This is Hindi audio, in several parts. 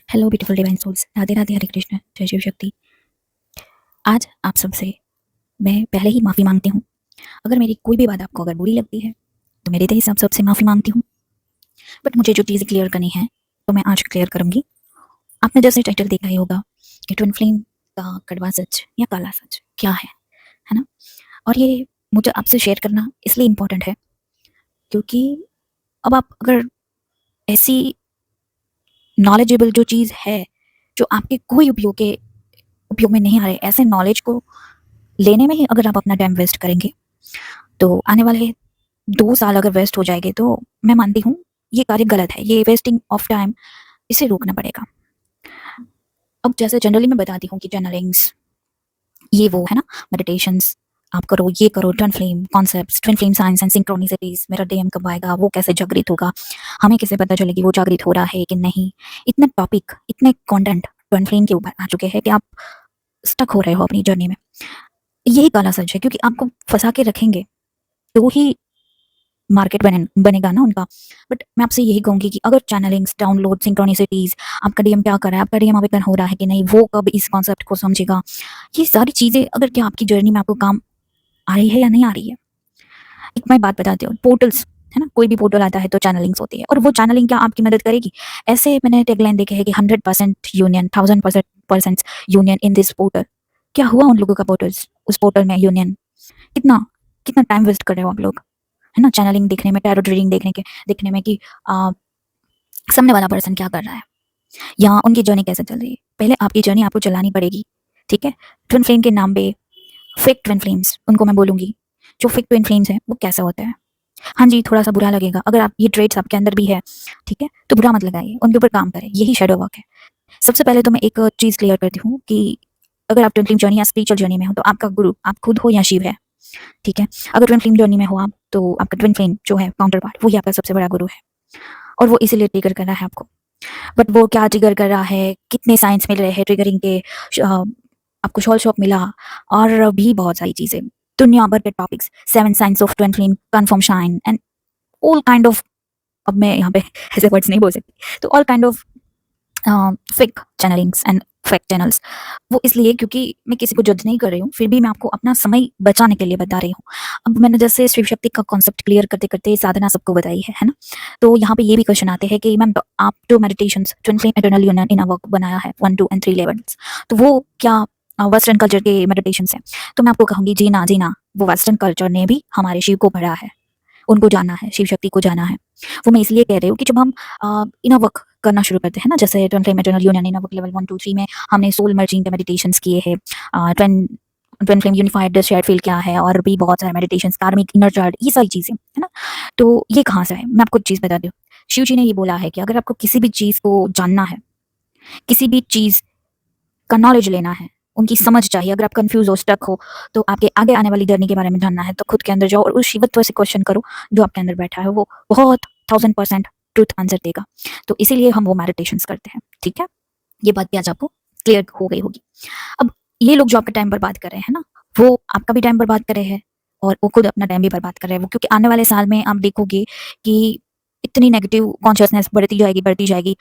Hello beautiful divine souls, Radhe Radhe, Hare Krishna, जय शिव शक्ति। आज आप सबसे मैं पहले ही माफ़ी मांगती हूँ। अगर मेरी कोई भी बात आपको अगर बुरी लगती है तो मेरे दिल से आप सबसे माफ़ी मांगती हूँ। बट मुझे जो चीज़ें क्लियर करनी है तो मैं आज क्लियर करूँगी। आपने जैसे टाइटल देखा ही होगा कि ट्विन फ्लेम का कड़वा सच या काला सच क्या है ना। और ये मुझे आपसे शेयर करना इसलिए इम्पोर्टेंट है क्योंकि अब आप अगर ऐसी नॉलेजेबल जो चीज़ है जो आपके कोई उपयोग में नहीं आ रहे, ऐसे नॉलेज को लेने में ही अगर आप अपना टाइम वेस्ट करेंगे तो आने वाले 2 साल अगर वेस्ट हो जाएंगे तो मैं मानती हूँ ये कार्य गलत है। ये वेस्टिंग ऑफ टाइम, इसे रोकना पड़ेगा। अब जैसे जनरली मैं बताती हूँ कि चैनलिंग्स ये वो है ना, मेडिटेशंस आप करो, ये करो, twin flame concepts, twin flame science and synchronicities, मेरा डीएम कब आएगा, वो कैसे जागृत होगा, हमें कैसे पता चलेगी वो जागृत हो रहा है कि नहीं। इतने टॉपिक, इतने कंटेंट ट्विन फ्लेम के ऊपर आ चुके हैं कि आप स्टक हो रहे हो अपनी जर्नी में। यही काला सच है क्योंकि आपको फंसा के रखेंगे तो ही मार्केट बनेगा ना उनका। बट मैं आपसे यही कहूंगी कि अगर चैनलिंग्स, डाउनलोड, सिंक्रोनिसिटीज, आपका डीएम क्या कर रहा है, आपका डीएम आवेदन हो रहा है कि नहीं, वो कब इस कॉन्सेप्ट को समझेगा, ये सारी चीजें अगर क्या आपकी जर्नी में आपको काम आ रही है या नहीं आ रही है। एक मैं बात बताती हूँ, पोर्टल्स है ना, कोई भी पोर्टल आता है तो चैनलिंग्स होती है, और वो चैनलिंग क्या आपकी मदद करेगी? ऐसे मैंने टैगलाइन देखे है कि 100% union, 1000% union in this portal. क्या हुआ उन लोगों का पोर्टल्स, उस पोर्टल में यूनियन? कितना कितना टाइम वेस्ट कर रहे हो आप लोग, है ना, चैनलिंग देखने में, टैरोट रीडिंग देखने में कि सामने वाला पर्सन क्या कर रहा है या उनकी जर्नी कैसे चल रही है। पहले आपकी जर्नी आपको चलानी पड़ेगी, ठीक है। ट्विन फ्लेम के नाम पे फेक ट्विन फ्लेम्स, उनको मैं बोलूंगी, जो फेक ट्विन फ्लेम्स हैं वो कैसे होते हैं। हाँ जी, थोड़ा सा बुरा लगेगा अगर आप ये ट्रेड्स आपके अंदर भी है, ठीक है, तो बुरा मत लगाइए, उनके ऊपर काम करें, यही शेडो वर्क है। सबसे पहले तो मैं एक चीज़ क्लियर करती हूँ कि अगर आप ट्विन फ्लेम जर्नी या स्पिरिचुअल जर्नी में हो तो आपका गुरु आप खुद हो या शिव है, ठीक है। अगर ट्विन फ्लेम जर्नी में हो आप तो आपका ट्विन फ्लेम जो है काउंटर पार्ट, वही आपका सबसे बड़ा गुरु है, और वो इसीलिए ट्रिगर कर रहा है आपको। बट वो क्या ट्रिगर कर रहा है, कितने साइंस मिल रहे हैं ट्रिगरिंग के, आपको शॉल शॉप मिला, और भी बहुत सारी चीज़ें, दुनिया भर के topics, 7 science of twin flame, confirm shine and all kind of, अब मैं यहाँ पे ऐसे वर्ड्स नहीं बोल सकती, तो all kind of fake channelings and fake channels. वो इसलिए क्योंकि मैं किसी को जज नहीं कर रही हूँ, फिर भी मैं आपको अपना समय बचाने के लिए बता रही हूँ। अब मैंने जैसे शिव शक्ति का कॉन्सेप्ट क्लियर करते करते साधना सबको बताई है ना। तो यहाँ पे ये भी क्वेश्चन आते हैं कि मैम आप जो meditation twin flame eternal union in work बनाया है 1 2 एंड 3 लेवल्स, तो वो क्या वेस्टर्न कल्चर के मेडिटेशन है? तो मैं आपको कहूँगी जी ना, जी ना, वो वेस्टर्न कल्चर ने भी हमारे शिव को पढ़ा है, उनको जाना है, शिव शक्ति को जाना है। वो मैं इसलिए कह रही हूँ कि जब हम इनर वर्क करना शुरू करते हैं ना, जैसे twin flame eternal union inner work level 1 2 3 में हमने सोल मर्जिंग के मेडिटेशंस किए हैं, twin twin flame unified shared field क्या है, और भी बहुत सारे मेडिटेशंस, कार्मिक इनर चार्ट, ये सारी चीज़ें है ना। तो ये कहाँ से है, मैं आपको एक चीज़ बता दूँ। शिव जी ने ये बोला है कि अगर आपको किसी भी चीज़ को जानना है, किसी भी चीज़ का नॉलेज लेना है, उनकी समझ चाहिए, अगर आप कंफ्यूज हो, स्टक हो, तो आपके आगे आने वाली जर्नी के बारे में जानना है, तो खुद के अंदर जाओ और उस शिवत्व से क्वेश्चन करो जो आपके अंदर बैठा है, वो बहुत 1000% ट्रूथ आंसर देगा। तो इसीलिए हम वो मेडिटेशंस करते हैं, ठीक है। ये बात भी आज आपको क्लियर हो गई होगी। अब ये लोग जो आपका टाइम बर्बाद कर रहे हैं ना, वो आपका भी टाइम बर्बाद कर रहे हैं और वो खुद अपना टाइम भी बर्बाद कर रहे हैं। वो क्योंकि आने वाले साल में आप देखोगे कि इतनी नेगेटिव कॉन्शियसनेस बढ़ती जाएगी।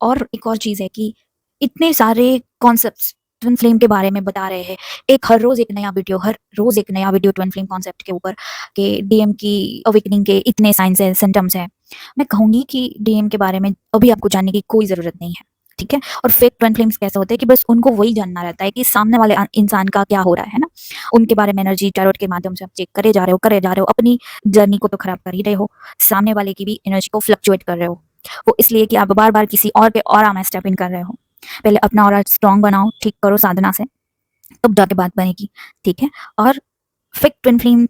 और एक और चीज़ है कि इतने सारे कॉन्सेप्ट्स ट्विन फ्लेम के बारे में बता रहे हैं, एक हर रोज़ एक नया वीडियो, हर रोज़ एक नया वीडियो ट्विन फ्लेम कॉन्सेप्ट के ऊपर, कि डीएम की अवेकनिंग के इतने साइंस है, सिम्टम्स हैं। मैं कहूँगी कि डीएम के बारे में अभी आपको जानने की कोई ज़रूरत नहीं है, ठीक है। और फेक ट्विन फ्लेम्स कैसे होते हैं कि बस उनको वही जानना रहता है कि सामने वाले इंसान का क्या हो रहा है ना, उनके बारे में एनर्जी टैरोट के माध्यम से आप चेक करे जा रहे हो, अपनी जर्नी को तो खराब कर ही रहे हो, सामने वाले की भी एनर्जी को फ्लक्चुएट कर रहे हो। वो इसलिए कि आप बार-बार किसी और के ऑरा में स्टेप इन कर रहे हो। पहले अपना ऑरा स्ट्रॉन्ग बनाओ, ठीक करो साधना से, तब जाके बात बनेगी, ठीक है। और फेक ट्विन फ्लेम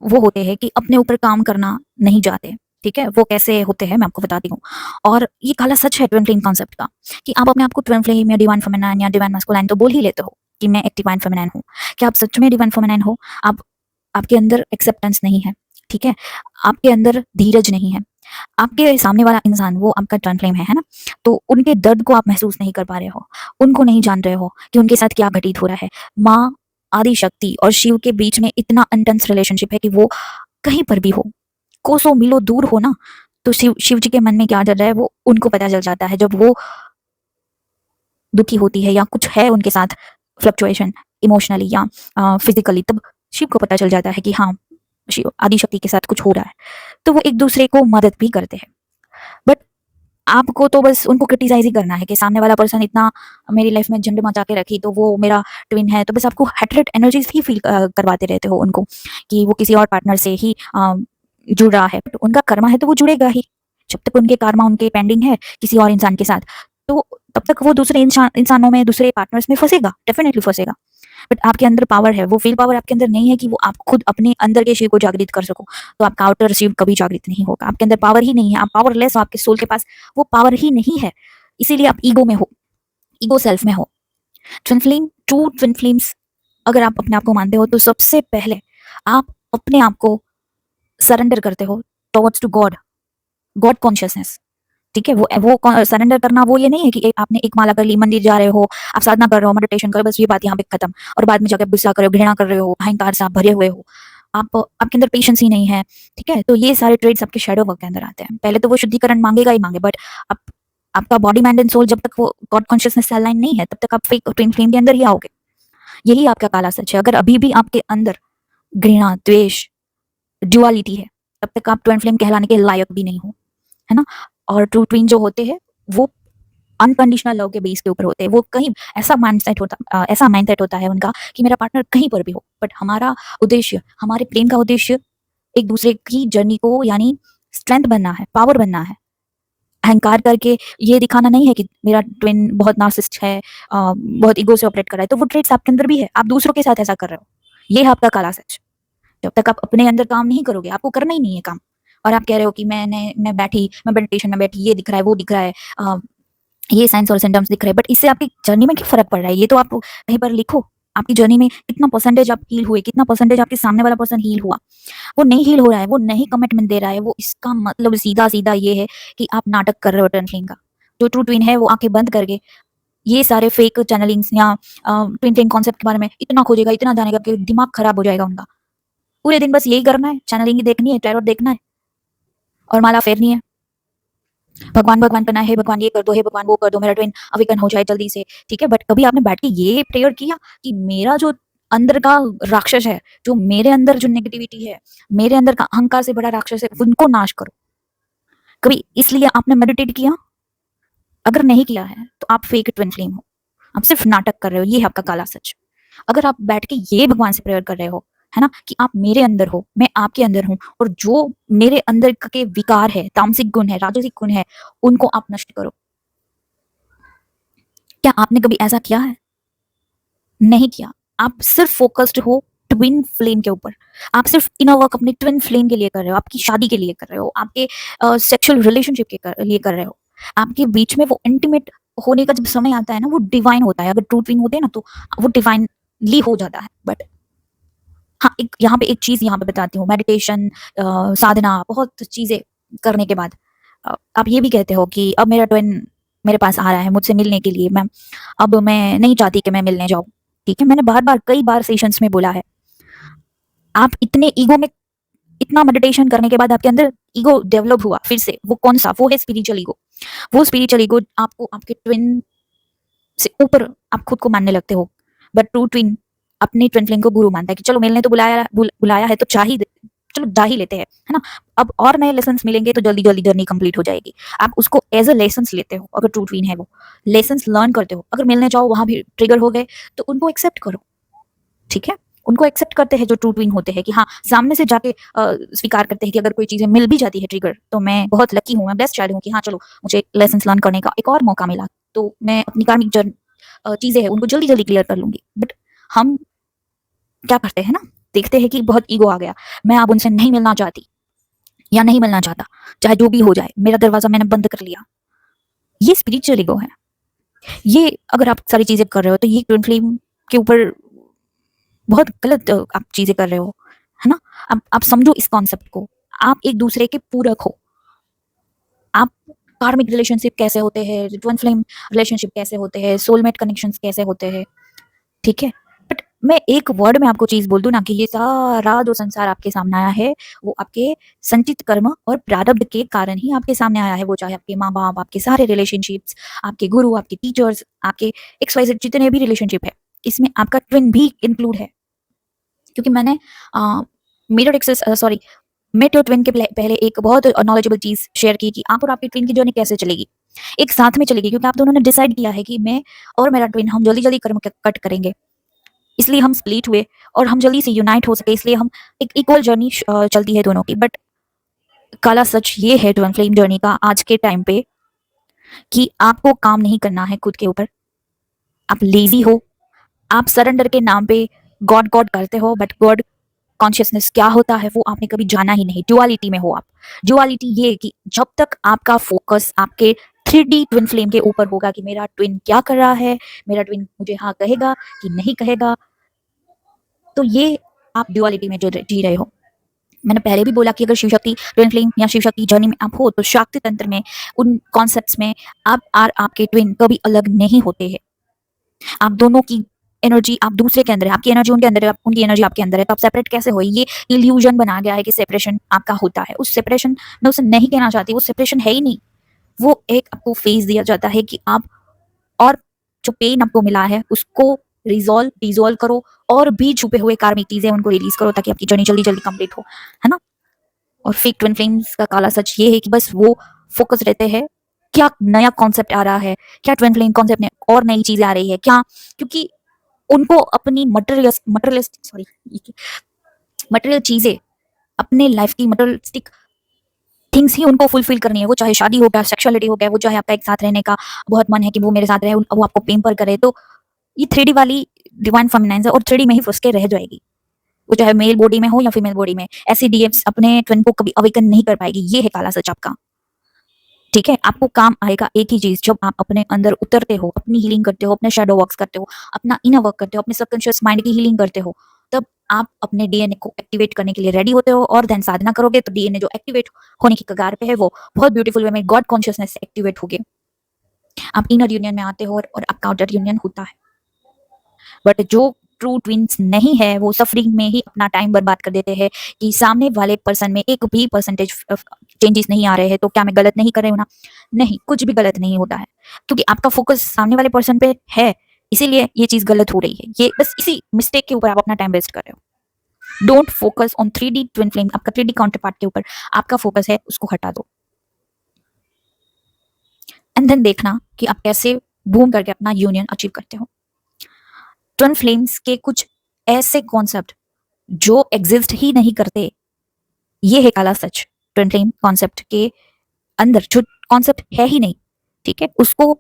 वो होते हैं कि अपने ऊपर काम करना नहीं चाहते, ठीक है। वो कैसे होते हैं मैं आपको बताती हूँ। और ये काला सच है ट्विन फ्लेम कॉन्सेप्ट का, कि आप अपने आप को ट्विन फ्लेम या डिवाइन फेमिनाइन या डिवाइन मैस्कुलाइन तो बोल ही लेते हो कि मैं एक डिवाइन फेमिनाइन हूँ। क्या आप सच में डिवाइन फेमिनाइन हो? आप, आपके अंदर एक्सेप्टेंस नहीं है, ठीक है। आपके अंदर धीरज नहीं है। आपके सामने वाला इंसान वो आपका ट्विन फ्लेम है ना, तो उनके दर्द को आप महसूस नहीं कर पा रहे हो, उनको नहीं जान रहे हो कि उनके साथ क्या घटित हो रहा है। माँ आदि शक्ति और शिव के बीच में इतना इंटेंस रिलेशनशिप है कि वो कहीं पर भी हो, कोसों मीलों दूर हो ना, तो शिव शिव जी के मन में क्या चल रहा है वो उनको पता चल जाता है। जब वो दुखी होती है या कुछ है उनके साथ फ्लक्चुएशन इमोशनली या फिजिकली, तब शिव को पता चल जाता है कि हाँ, शिव आदि शक्ति के साथ कुछ हो रहा है, तो वो एक दूसरे को मदद भी करते हैं। बट आपको तो बस उनको क्रिटिसाइज ही करना है कि सामने वाला पर्सन इतना मेरी लाइफ में झंड मचा के रखी, तो वो मेरा ट्विन है, तो बस आपको हेटरेट एनर्जीज ही फील करवाते रहते हो उनको कि वो किसी और पार्टनर से ही जुड़ रहा है। बट उनका कर्मा है तो वो जुड़ेगा ही, जब तक उनके कर्मा उनके पेंडिंग है किसी और इंसान के साथ, तो तब तक वो दूसरे इंसानों में, दूसरे पार्टनर्स में फंसेगा, डेफिनेटली फंसेगा। बट आपके अंदर पावर है, वो फील पावर आपके अंदर नहीं है कि वो आप खुद अपने अंदर के शिव को जागृत कर सको, तो आपका आउटर शिव कभी जागृत नहीं होगा। आपके अंदर पावर ही नहीं है, आप पावरलेस हो, आपके सोल के पास वो पावर ही नहीं है, इसीलिए आप ईगो में हो, ईगो सेल्फ में हो। Twin flame, true twin flames अगर आप अपने आप को मानते हो, तो सबसे पहले आप अपने आप को सरेंडर करते हो towards to God, God consciousness. ठीक है, वो सरेंडर करना वो ये नहीं है कि आपने एक माला कर ली, मंदिर जा रहे हो, आप साधना कर रहे हो, मेडिटेशन कर रहे हो, बस ये बात यहाँ पे खत्म, और बाद में जाकर गुस्सा कर रहे हो, घृणा कर रहे हो, अहंकार से आप भरे हुए हो, आप आपके अंदर पेशेंस ही नहीं है। ठीक है, तो ये सारे ट्रेड्स आपके शैडो वर्क के अंदर आते हैं। पहले तो वो शुद्धिकरण मांगेगा ही मांगे, बट आप आपका बॉडी माइंड एंड सोल जब तक वो गॉड कॉन्शियसनेस से अलाइन नहीं है, तब तक आप फेक ट्विन फ्लेम के अंदर ही आओगे। यही आपका काला सच है। अगर अभी भी आपके अंदर घृणा, द्वेष, ड्युअलिटी है, तब तक आप ट्विन फ्लेम कहलाने के लायक भी नहीं हो, है ना। और ट्रू ट्विन जो होते हैं वो अनकंडीशनल लव के बेस के ऊपर होते हैं। वो कहीं ऐसा माइंडसेट होता है उनका कि मेरा पार्टनर कहीं पर भी हो, बट हमारा उद्देश्य, हमारे प्रेम का उद्देश्य एक दूसरे की जर्नी को, यानी स्ट्रेंथ बनना है, पावर बनना है। अहंकार करके ये दिखाना नहीं है कि मेरा ट्विन बहुत नार्सिसिस्ट है, बहुत ईगो से ऑपरेट कर रहा है, तो वो ट्रेट्स आपके अंदर भी है, आप दूसरों के साथ ऐसा कर रहे हो। ये है आपका काला सच। जब तक आप अपने अंदर काम नहीं करोगे, आपको करना ही नहीं है काम, और आप कह रहे हो कि मैं मेडिटेशन में बैठी, ये दिख रहा है, वो दिख रहा है, ये साइंस और सिम्टम्स दिख रहे हैं, बट इससे आपकी जर्नी में क्या फर्क पड़ रहा है? ये तो आप कहीं पर लिखो, आपकी जर्नी में कितना परसेंटेज आप हील हुए, कितना परसेंटेज आपके सामने वाला पर्सन हील हुआ। वो नहीं हील हो रहा है, वो नहीं कमिटमेंट दे रहा है, वो इसका मतलब सीधा सीधा ये है कि आप नाटक कर रहे हो टर्न फ्लेम का। जो ट्रू ट्विन है वो आंखें बंद करके ये सारे फेक चैनलिंग्स या ट्विन फ्लेम कॉन्सेप्ट के बारे में इतना खोजेगा, इतना जानेगा कि दिमाग खराब हो जाएगा उनका। पूरे दिन बस यही करना है, चैनलिंग देखनी है, टैरोट देखना है और माला फेरनी है। भगवान भगवान करना है, भगवान ये कर दो, हे भगवान वो कर दो, मेरा ट्विन अविकन हो जाए जल्दी से। ठीक है, बट कभी आपने बैठ के ये प्रेयर किया कि मेरा जो अंदर का राक्षस है, जो मेरे अंदर जो नेगेटिविटी है, मेरे अंदर का अहंकार से बड़ा राक्षस है, उनको नाश करो? कभी इसलिए आपने मेडिटेट किया? अगर नहीं किया है तो आप फेक ट्विन फ्लेम हो, आप सिर्फ नाटक कर रहे हो। ये है आपका काला सच। अगर आप बैठ के ये भगवान से प्रेयर कर रहे हो, है ना, कि आप मेरे अंदर हो, मैं आपके अंदर हूं, और जो मेरे अंदर के विकार है, तामसिक गुण है, राजसिक गुण है, उनको आप नष्ट करो। क्या आपने कभी ऐसा किया है? नहीं किया। आप सिर्फ फोकस्ड हो ट्विन फ्लेम के ऊपर। आप सिर्फ इनर वर्क अपने ट्विन फ्लेम के लिए कर रहे हो, आपकी शादी के लिए कर रहे हो, आपके सेक्सुअल रिलेशनशिप के लिए कर रहे हो। आपके बीच में वो इंटीमेट होने का जब समय आता है ना, वो डिवाइन होता है। अगर ट्रू ट्विन होते हैं ना, तो वो डिवाइनली हो जाता है। बट हाँ, एक यहाँ पे एक चीज यहाँ पे बताती हूँ, मेडिटेशन, साधना, बहुत चीजें करने के बाद आप ये भी कहते हो कि अब मेरा ट्विन मेरे पास आ रहा है मुझसे मिलने के लिए, मैम अब मैं नहीं चाहती कि मैं मिलने जाऊँ। ठीक है, मैंने बार बार कई बार सेशंस में बोला है, आप इतने ईगो में, इतना मेडिटेशन करने के बाद आपके अंदर ईगो डेवलप हुआ फिर से, वो कौन सा? वो है स्पिरिचुअल ईगो। वो स्पिरिचुअल ईगो आपको आपके ट्विन से ऊपर आप खुद को मानने लगते हो। बट ट्रू ट्विन अपनी ट्विन फ्लेम को गुरु मानता है कि चलो मिलने तो बुलाया है तो चलो जा ही लेते हैं, है ना। अब और नए लेसन्स मिलेंगे तो जल्दी जल्दी जर्नी कंप्लीट हो जाएगी। आप उसको एज अ लेसन्स लेते हो। अगर ट्रू ट्विन है वो लेसन्स लर्न करते हो। अगर मिलने जाओ वहां भी ट्रिगर हो गए तो उनको एक्सेप्ट करो। ठीक है, उनको एक्सेप्ट करते हैं जो ट्रू ट्विन होते हैं, कि हाँ, सामने से जाके स्वीकार करते हैं कि अगर कोई चीजें मिल भी जाती है ट्रिगर, तो मैं बहुत लकी हूँ, मैं बेस्ट चाइल्ड हूँ कि हाँ चलो मुझे लेसन्स लर्न करने का एक और मौका मिला, तो मैं अपनी कार्मिक चीजें हैं उनको जल्दी जल्दी क्लियर कर लूंगी। बट हम क्या करते हैं ना, देखते हैं कि बहुत ईगो आ गया, मैं अब उनसे नहीं मिलना चाहती या नहीं मिलना चाहता, चाहे जो भी हो जाए, मेरा दरवाजा मैंने बंद कर लिया। ये स्पिरिचुअल ईगो है। ये अगर आप सारी चीजें कर रहे हो तो ये ट्विन फ्लेम के ऊपर बहुत गलत आप चीजें कर रहे हो, है ना। आप समझो इस कॉन्सेप्ट को, आप एक दूसरे के पूरक हो। आप कार्मिक रिलेशनशिप कैसे होते हैं, ट्विन फ्लेम रिलेशनशिप कैसे होते हैं, सोलमेट कनेक्शंस कैसे होते हैं, ठीक है। बट मैं एक वर्ड में आपको चीज बोल दूं ना कि ये सारा जो संसार आपके सामने आया है वो आपके संचित कर्म और प्रारब्ध के कारण ही आपके सामने आया है। वो चाहे आपके माँ बाप, आपके सारे रिलेशनशिप्स, आपके गुरु, आपके टीचर्स, आपके XYZ जितने भी रिलेशनशिप है, इसमें आपका ट्विन भी इंक्लूड है। क्योंकि मैंने mirror axis sorry mate your twin के पहले एक बहुत नॉलेजेबल चीज शेयर की कि आप और आपके ट्विन की जर्नी कैसे चलेगी, एक साथ में चलेगी। क्योंकि आप दोनों ने डिसाइड किया है कि मैं और मेरा ट्विन हम जल्दी जल्दी कर्म कट करेंगे, इसलिए हम स्प्लिट हुए और हम जल्दी से यूनाइट हो सके, इसलिए हम एक इक्वल जर्नी चलती है दोनों की। बट काला सच ये है ट्विन फ्लेम जर्नी का आज के टाइम पे कि आपको काम नहीं करना है खुद के ऊपर। आप लेजी हो, आप सरेंडर के नाम पे गॉड गॉड करते हो, बट गॉड कॉन्शियसनेस क्या होता है वो आपने कभी जाना ही नहीं। ड्युअलिटी में हो आप। ड्युअलिटी ये कि जब तक आपका फोकस आपके 3D ट्विन फ्लेम के ऊपर होगा कि मेरा ट्विन क्या कर रहा है, मेरा ट्विन मुझे हाँ कहेगा कि नहीं कहेगा, तो ये आप ड्युअलिटी में जी रहे हो। मैंने पहले भी बोला कि अगर शिव शक्ति ट्विन फ्लेम या शिव शक्ति जर्नी में आप हो तो शाक्ति तंत्र में उन कॉन्सेप्ट्स में आप और आपके ट्विन कभी अलग नहीं होते हैं। आप दोनों की एनर्जी आप दूसरे के अंदर है, आपकी एनर्जी उनके अंदर है, उनकी एनर्जी आपके अंदर है, तो आप सेपरेट कैसे हो? ये इल्यूजन बना गया है कि सेपरेशन आपका होता है। उस सेपरेशन मैं उसे नहीं कहना चाहती, वो सेपरेशन है ही नहीं। वो एक आपको फेज दिया जाता है कि आप और जो पेन आपको मिला है उसको रिजॉल्व डिजॉल्व करो और भी छुपे हुए कार्मिक चीजें उनको रिलीज करो ताकि आपकी जर्नी जल्दी जल्दी कंप्लीट हो, है ना। और फेक ट्विन फ्लेम्स का काला सच ये है कि बस वो फोकस रहते हैं क्या नया कॉन्सेप्ट आ रहा है, क्या ट्विन फ्लेम कॉन्सेप्ट में और नई चीजें आ रही है क्या, क्योंकि उनको अपनी मटेरियल चीजें, अपने लाइफ की मटेरियलिस्टिक थिंग्स ही उनको फुलफिल करनी है। वो चाहे शादी हो गया, सेक्सुअलिटी हो गया, वो चाहे आपका एक साथ रहने का बहुत मन है कि वो मेरे साथ रहे, वो आपको पेम्पर करे, तो ये 3D वाली डिवाइन फेमिनाइन है और 3D में ही फंस के रह जाएगी। वो चाहे मेल बॉडी में हो या फीमेल बॉडी में, ऐसी डीएम्स अपने ट्विन को कभी अवेकन नहीं कर पाएगी। ये है काला सच आपका। ठीक है, आपको काम आएगा एक ही चीज, जब आप अपने अंदर उतरते हो, अपनी हीलिंग करते हो, अपने शैडो वर्क्स करते हो, अपना इनर वर्क करते हो, अपने सबकॉन्शियस माइंड की हीलिंग करते हो, तब आप अपने डीएनए को एक्टिवेट करने के लिए रेडी होते हो। और देन साधना करोगे तो डीएनए जो एक्टिवेट होने की कगार पे है वो बहुत ब्यूटीफुल वे में गॉड कॉन्शियसनेस से एक्टिवेट होगे। आप इनर यूनियन में आते हो और आपका आउटर यूनियन होता है। बट जो ट्रू ट्विंस नहीं है वो सफरिंग में ही अपना टाइम बर्बाद कर देते हैं कि सामने वाले पर्सन में एक भी परसेंटेज चेंजेस नहीं आ रहे हैं तो क्या मैं गलत नहीं कर रही हूँ ना? नहीं, कुछ भी गलत नहीं होता है, क्योंकि आपका फोकस सामने वाले पर्सन पे है, इसीलिए ये चीज गलत हो रही है। ये बस इसी मिस्टेक के ऊपर आप अपना टाइम वेस्ट कर रहे हो। Don't focus on 3D twin flame, आपका 3D काउंटर पार्ट के ऊपर आपका फोकस है, उसको हटा दो। एंड देन देखना कि आप कैसे बूम करके अपना यूनियन अचीव करते हो। ट्विन फ्लेम्स के कुछ ऐसे कॉन्सेप्ट जो एग्जिस्ट ही नहीं करते, ये है काला सच। ट्विन फ्लेम कॉन्सेप्ट के अंदर जो कॉन्सेप्ट है ही नहीं, ठीक है, उसको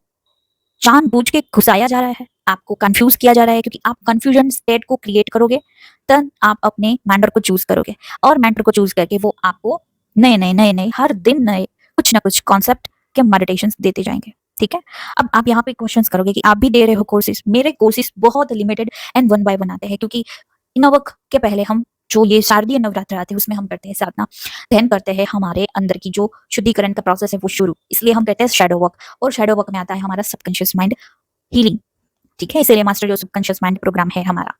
जानबूझ के घुसाया जा रहा है, आपको कंफ्यूज किया जा रहा है, क्योंकि आप कंफ्यूजन स्टेट को क्रिएट करोगे तब आप अपने मेंटर को चूज करोगे, और मेंटर को चूज करके वो आपको नए नए नए नए हर दिन नए कुछ ना कुछ कॉन्सेप्ट के मेडिटेशंस देते जाएंगे। ठीक है, अब आप यहाँ पे क्वेश्चंस करोगे कि आप भी दे रहे हो कोर्सेज। मेरे कोर्सेज बहुत लिमिटेड एंड 1 बाय 1 आते हैं, क्योंकि नवक के पहले हम जो ये शारदीय नवरात्र आते हैं उसमें हम करते हैं साधना, ध्यान करते हैं, हमारे अंदर की जो शुद्धिकरण का प्रोसेस है वो शुरू, इसलिए हम कहते हैं शैडो वर्क। और शैडो वर्क में आता है हमारा सबकॉन्शियस माइंड हीलिंग। ठीक है, इसीलिए मास्टर जो सबकॉन्शियस माइंड प्रोग्राम है हमारा,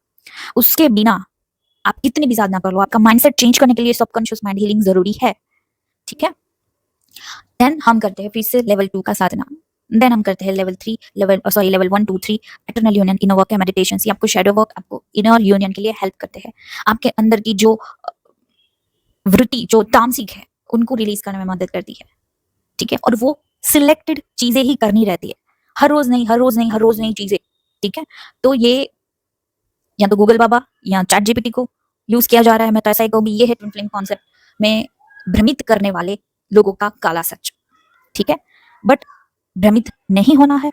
उसके बिना आप कितनी भी साधना कर लो, आपका माइंडसेट चेंज करने के लिए सबकॉन्शियस माइंड हीलिंग जरूरी है। ठीक है, देन हम करते हैं फिर से लेवल 2 का साधना, देन हम करते हैं level 1 2 3 eternal union, inner work, meditation. ये आपको शैडो वर्क, आपको इनर यूनियन के लिए हेल्प करते हैं। आपके अंदर की जो वृत्ति जो तामसिक है उनको रिलीज करने में मदद करती है। ठीक है, और वो सिलेक्टेड चीजें ही करनी रहती है, हर रोज नहीं, हर रोज नहीं, हर रोज नहीं चीजें। ठीक है, तो ये या तो गूगल बाबा या चैट जीपीटी को यूज किया जा रहा है। मैं तो ऐसा ही कहूंगी, ये है ट्विन फ्लेम कॉन्सेप्ट में भ्रमित करने वाले लोगों का काला सच। ठीक है, बट भ्रमित नहीं होना है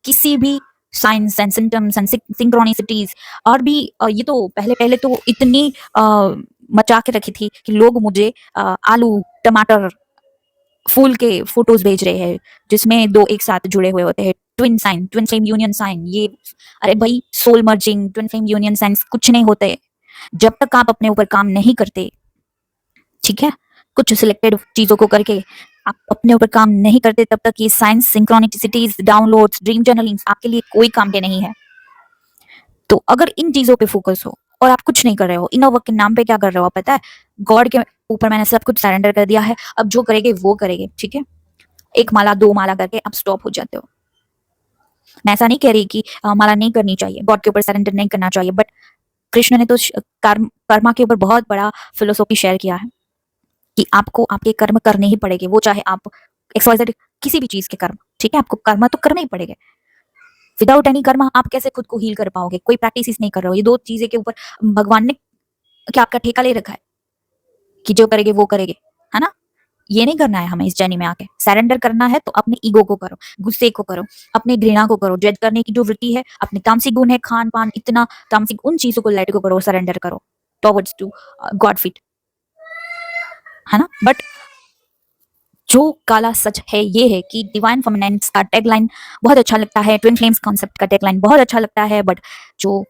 किसी भी साइंस एंड सिम्टम्स एंड सिंक्रोनिसिटीज। और भी ये तो पहले पहले तो इतनी मचा के रखी थी कि लोग मुझे आलू टमाटर फूल के फोटोज भेज रहे हैं जिसमें दो एक साथ जुड़े हुए होते हैं, twin sign, twin flame union sign. ये अरे भाई, soul merging, twin flame union science कुछ नहीं होते जब तक आप अपने ऊपर काम नहीं करते। ठीक है, कुछ सिलेक्टेड चीजों को करके आप अपने ऊपर काम नहीं करते तब तक ये साइंस, सिंक्रोनिसिटीज, डाउनलोड्स, ड्रीम जर्नलिंग आपके लिए कोई काम के नहीं है। तो अगर इन चीजों पे फोकस हो और आप कुछ नहीं कर रहे हो, इनर वर्क के नाम पे क्या कर रहे हो आप पता है? गॉड के ऊपर मैंने सब कुछ सरेंडर कर दिया है, अब जो करेंगे वो करेंगे, ठीक है? एक माला दो माला करके आप स्टॉप हो जाते हो। मैं ऐसा नहीं कह रही कि माला नहीं करनी चाहिए, गॉड के ऊपर सरेंडर नहीं करना चाहिए, बट कृष्ण ने तो कर्मा के ऊपर बहुत बड़ा फिलोसॉफी शेयर किया है कि आपको आपके कर्म करने ही पड़ेंगे, वो चाहे आप XYZ किसी भी चीज के कर्म, ठीक है? आपको कर्म तो करने ही पड़ेंगे। विदाउट एनी कर्म आप कैसे खुद को हील कर पाओगे? कोई प्रैक्टिस नहीं कर रहे हो, ये दो चीजें के ऊपर भगवान ने क्या आपका ठेका ले रखा है कि जो करेंगे वो करेंगे, है ना? ये नहीं करना है हमें इस जर्नी में आके। सरेंडर करना है तो अपने ईगो को करो, गुस्से को करो, अपने घृणा को करो, जज करने की जो वृत्ति है, अपने तामसिक गुण है, खान पान इतना तामसिक, उन चीजों को लेट को करो, सरेंडर करो टॉवर्ड्स टू गॉड फीट, है ना? बट जो काला सच है ये है कि डिवाइन फेमिनिन्स का टैगलाइन बहुत अच्छा लगता है, ट्विन फ्लेम्स कॉन्सेप्ट का टैगलाइन बहुत अच्छा लगता है, बट जो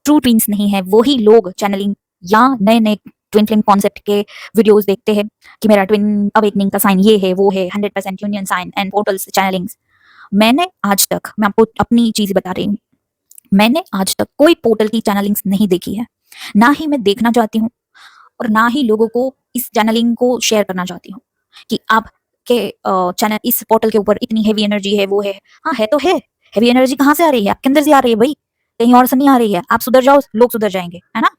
ट्रू ट्विन्स नहीं है वही लोग चैनलिंग या नए नए ट्विन फ्लेम कॉन्सेप्ट के वीडियोस देखते हैं कि मेरा ट्विन अवेकनिंग का साइन ये है वो है, 100% यूनियन साइन एंड पोर्टल्स चैनलिंग्स। मैंने आज तक, मैं आपको अपनी चीज बता रही हूँ, मैंने आज तक कोई पोर्टल की चैनलिंग्स नहीं देखी है, ना ही मैं देखना चाहती हूँ, और ना ही लोगों को इस चैनलिंग को शेयर करना चाहती हूँ कि आप के चैनल इस पोर्टल के ऊपर इतनी हेवी एनर्जी है वो है। हाँ है तो है, हेवी एनर्जी कहाँ से आ रही है? आपके अंदर से आ रही है भाई, कहीं और से नहीं आ रही है। आप सुधर जाओ, लोग सुधर जाएंगे, है ना?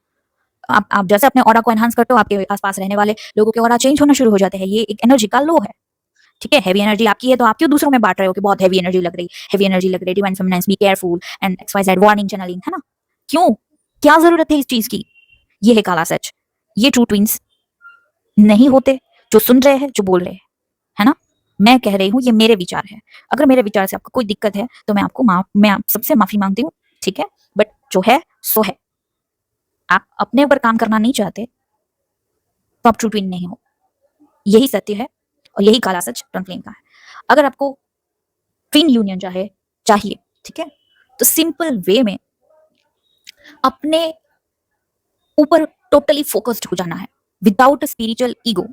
आप जैसे अपने ऑरा को एनहांस करते हो, आपके आसपास रहने वाले लोगों के ऑरा चेंज होना शुरू हो जाते हैं। ये एक एनर्जी का लो है, ठीक है? हेवी एनर्जी आपकी है तो आप क्यों दूसरों में बांट रहे हो कि बहुत हेवी एनर्जी लग रही, हेवी एनर्जी लग रही, divine feminines be careful and XYZ warning channeling, है ना? क्यों, क्या जरूरत है इस चीज की? ये है काला सच, ये ट्रू ट्विंस नहीं होते जो सुन रहे हैं, जो बोल रहे हैं, है ना? मैं कह रही हूँ, ये मेरे विचार है। अगर मेरे विचार से आपको कोई दिक्कत है तो मैं आप सबसे माफी मांगती हूँ, ठीक है? बट जो है सो है। आप अपने ऊपर काम करना नहीं चाहते तो आप ट्रू ट्विन नहीं हो, यही सत्य है और यही काला सच ट्विन फ्लेम का है। अगर आपको ट्विन यूनियन चाहिए, ठीक है, तो सिंपल वे में अपने ऊपर टोटली फोकस्ड हो जाना है without spiritual ego.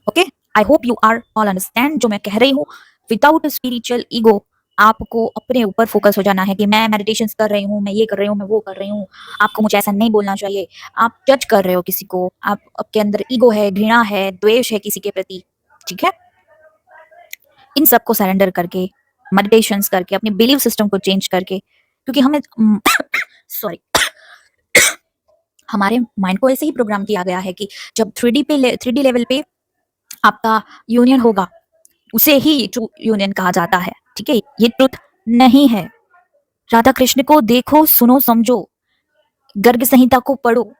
Okay, I hope you are all understand जो मैं कह रही हूँ। विदाउट स्पिरिचुअल ईगो आपको अपने ऊपर फोकस हो जाना है कि मैं मेडिटेशन कर रही हूँ, मैं ये कर रही हूँ, मैं वो कर रही हूँ, आपको मुझे ऐसा नहीं बोलना चाहिए। आप जज कर रहे हो किसी को, आप आपके अंदर ईगो है, घृणा है, द्वेष है किसी के प्रति, ठीक है? इन सबको सरेंडर करके, मेडिटेशंस करके, अपने बिलीव सिस्टम को चेंज करके, क्योंकि हमें सॉरी हमारे माइंड को ऐसे ही प्रोग्राम किया गया है कि जब 3D लेवल पे आपका यूनियन होगा उसे ही ट्रू यूनियन कहा जाता है, ठीक है? ये ट्रुथ नहीं है। राधा कृष्ण को देखो, सुनो, समझो, गर्ग संहिता को पढ़ो,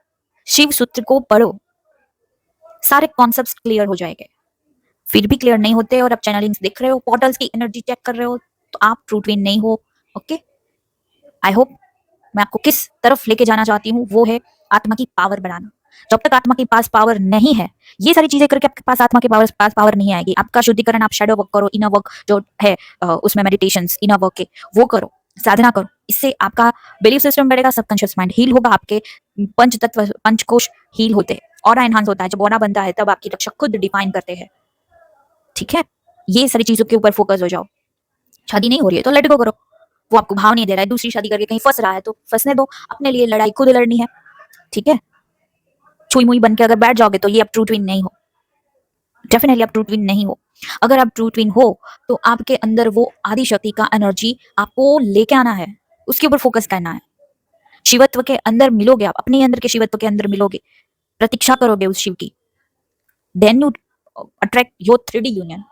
शिव सूत्र को पढ़ो, सारे कॉन्सेप्ट्स क्लियर हो जाएंगे। फिर भी क्लियर नहीं होते और आप चैनलिंग्स देख रहे हो, पोर्टल्स की एनर्जी चेक कर रहे हो, तो आप ट्रू ट्विन नहीं हो। ओके, आई होप मैं आपको किस तरफ लेके जाना चाहती हूँ वो है आत्मा की पावर बढ़ाना। जब तक आत्मा के पास पावर नहीं है, ये सारी चीजें करके आपके पास आत्मा के पास पावर नहीं आएगी। आपका शुद्धिकरण, आप शैडो वर्क करो, इनर वर्क जो है उसमें मेडिटेशंस इनर वर्क के वो करो, साधना करो, इससे आपका बिलीफ सिस्टम बढ़ेगा, सबकॉन्शियस माइंड हील होगा, आपके पंच तत्व पंचकोश हील होते हैं, ऑरा एनहांस होता है। जब ऑरा बनता है तब आपकी रक्षा खुद डिफाइन करते हैं, ठीक है? ये सारी चीजों के ऊपर फोकस हो जाओ। शादी नहीं हो रही है तो लेट गो करो, वो आपको भाव नहीं दे रहा है, दूसरी शादी करके कहीं फंस रहा है तो फंसने दो, अपने लिए लड़ाई खुद लड़नी है, ठीक है? छुई मुई बन के अगर बैठ जाओगे तो ये आप ट्रू ट्विन नहीं हो, डेफिनेटली आप ट्रू ट्विन नहीं हो। अगर आप ट्रू ट्विन हो तो आपके अंदर वो आदि शक्ति का एनर्जी आपको लेके आना है, उसके ऊपर फोकस करना है। शिवत्व के अंदर मिलोगे, आप अपने अंदर के शिवत्व के अंदर मिलोगे, प्रतीक्षा करोगे उस शिव की, then you attract your 3D union.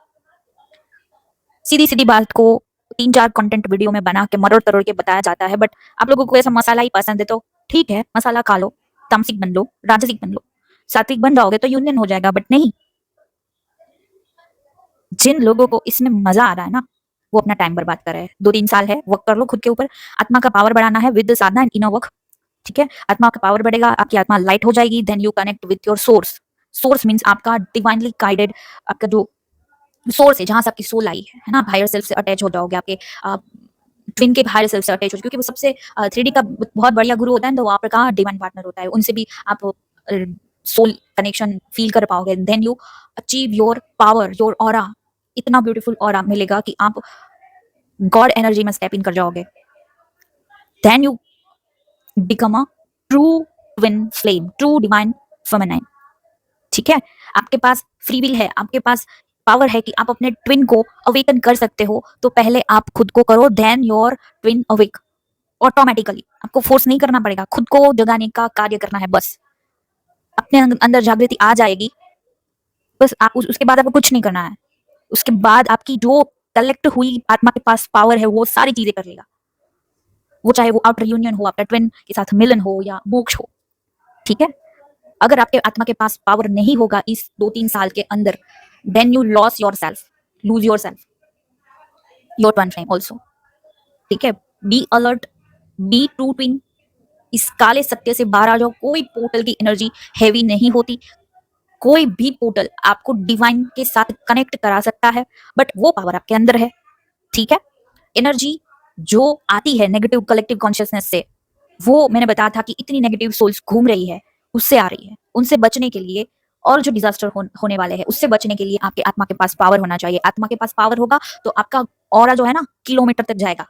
सीधी सीधी बात को 3-4 कंटेंट वीडियो में बना के मरोड़ तरोड़ के बताया जाता है, बट आप लोगों को ऐसा मसाला ही पसंद है तो ठीक है, मसाला खा लो, तामसिक बन लो, राजसिक बन लो, सात्विक बन जाओगे तो यूनियन हो जाएगा। बट नहीं, जिन लोगों को इसमें मजा आ रहा है ना, वो अपना टाइम बर्बाद कर रहे हैं। 2-3 साल है, वर्क कर लो खुद के ऊपर, आत्मा का पावर बढ़ाना है with Sadhana and inner work, ठीक है? आत्मा का पावर बढ़ेगा, आपकी आत्मा लाइट हो जाएगी, then you connect with your source. Source means आपका डिवाइनली गाइडेड, आपका जो सोर्स है जहां से आपकी सोल आई है ना, हायर सेल्फ से अटैच हो जाओगे, आपके ट्विन के हायर सेल्फ से अटैच हो, क्योंकि वो सबसे 3D का बहुत बढ़िया गुरु होता है, तो वहां पर कहा डिवाइन पार्टनर होता है, उनसे भी आप सोल कनेक्शन फील कर पाओगे। Then you achieve your power, your aura, इतना ब्यूटीफुल ऑरा मिलेगा कि आप गॉड एनर्जी में स्टेप इन कर जाओगे। Then you become a true twin flame, true divine feminine. ठीक है, आपके पास फ्री विल है, आपके पास पावर है कि आप अपने ट्विन को अवेकन कर सकते हो। तो पहले आप खुद को करो, then your twin awake automatically. आपको फोर्स नहीं करना पड़ेगा, खुद को जगाने का कार्य करना है बस। अपने अंदर जागृति आ जाएगी बस, आप उसके बाद आपको कुछ नहीं करना है। उसके बाद आपकी जो कलेक्ट हुई आत्मा के पास पावर है वो सारी चीजें कर लेगा, वो चाहे वो आउटर यूनियन हो, आपका ट्विन के साथ मिलन हो या मोक्ष हो। ठीक है, अगर आपके आत्मा के पास पावर नहीं होगा इस 2-3 साल के अंदर, then you loss your self, lose your self, your twin flame also. ठीक है, be alert, be true twin. इस काले सत्य से बाहर आ जाओ। कोई पोर्टल की एनर्जी हैवी नहीं होती, कोई भी पोर्टल आपको डिवाइन के साथ कनेक्ट करा सकता है, बट वो पावर आपके अंदर है। ठीक है, एनर्जी जो आती है नेगेटिव कलेक्टिव कॉन्शियसनेस से, वो मैंने बताया था कि इतनी नेगेटिव सोल्स घूम रही है, उससे आ रही है। उनसे बचने के लिए और जो डिजास्टर होने वाले हैं उससे बचने के लिए आपके आत्मा के पास पावर होना चाहिए। आत्मा के पास पावर होगा तो आपका ऑरा जो है ना किलोमीटर तक जाएगा।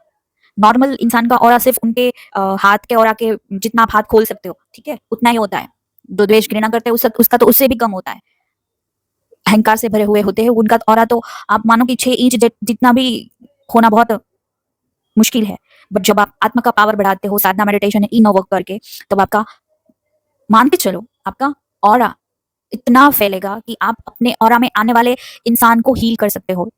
नॉर्मल इंसान का ऑरा सिर्फ उनके हाथ के ऑरा के जितना आप हाथ खोल सकते हो, ठीक है, उतना ही होता है। जो द्वेष घृणा करते हैं उसका तो उससे भी कम होता है। अहंकार से भरे हुए होते हैं उनका ऑरा, तो आप मानो कि 6 इंच जितना भी होना बहुत मुश्किल है। बट जब आप आत्मा का पावर बढ़ाते हो साधना मेडिटेशन इनर वर्क करके, तब आपका मान के चलो आपका ऑरा इतना फैलेगा कि आप अपने ऑरा में आने वाले इंसान को हील कर सकते हो।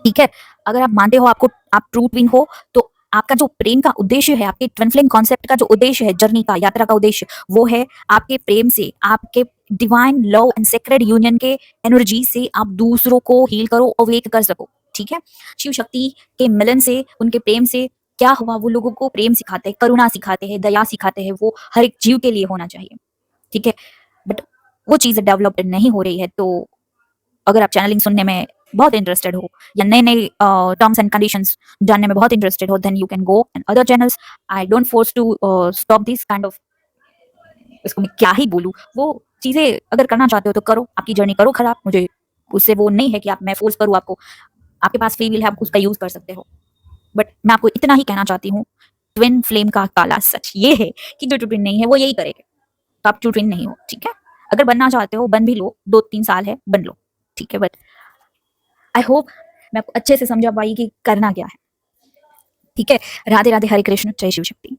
ठीक है, अगर आप मानते हो आपको आप ट्रू ट्विन हो, तो आपका जो प्रेम का उद्देश्य है, आपके ट्विन फ्लेम कॉन्सेप्ट का जो उद्देश्य है, जर्नी का, यात्रा का उद्देश्य, वो है आपके प्रेम से, आपके divine love and sacred union के एनर्जी से आप दूसरों को हील करो, अवेक कर सको। ठीक है, शिव शक्ति के मिलन से, उनके प्रेम से क्या हुआ, वो लोगों को प्रेम सिखाते हैं, करुणा सिखाते हैं, दया सिखाते हैं, वो हर एक जीव के लिए होना चाहिए। ठीक है, बट वो चीजें डेवलप नहीं हो रही है। तो अगर आप चैनलिंग सुनने में बहुत इंटरेस्टेड हो या नए नए टर्म्स एंड कंडीशंस जानने में बहुत इंटरेस्टेड हो, then you can go and other channels. I don't force to stop this kind of, इसको मैं क्या ही बोलूं, वो चीजें अगर करना चाहते हो तो करो, आपकी जर्नी करो खराब, मुझे उससे वो नहीं है कि आप मैं फोर्स करूँ आपको। आपके पास फ्री विल है, आप उसका यूज कर सकते हो। बट मैं आपको इतना ही कहना चाहती हूँ, ट्विन फ्लेम का काला सच ये है कि जो ट्विन नहीं है वो यही करेगा, तो आप ट्विन नहीं हो। ठीक है, अगर बनना चाहते हो बन भी लो, 2-3 साल है, बन लो। ठीक है, बट आई होप मैं आपको अच्छे से समझा पाई कि करना क्या है। ठीक है, राधे राधे, हरे कृष्ण, जय शिव शक्ति।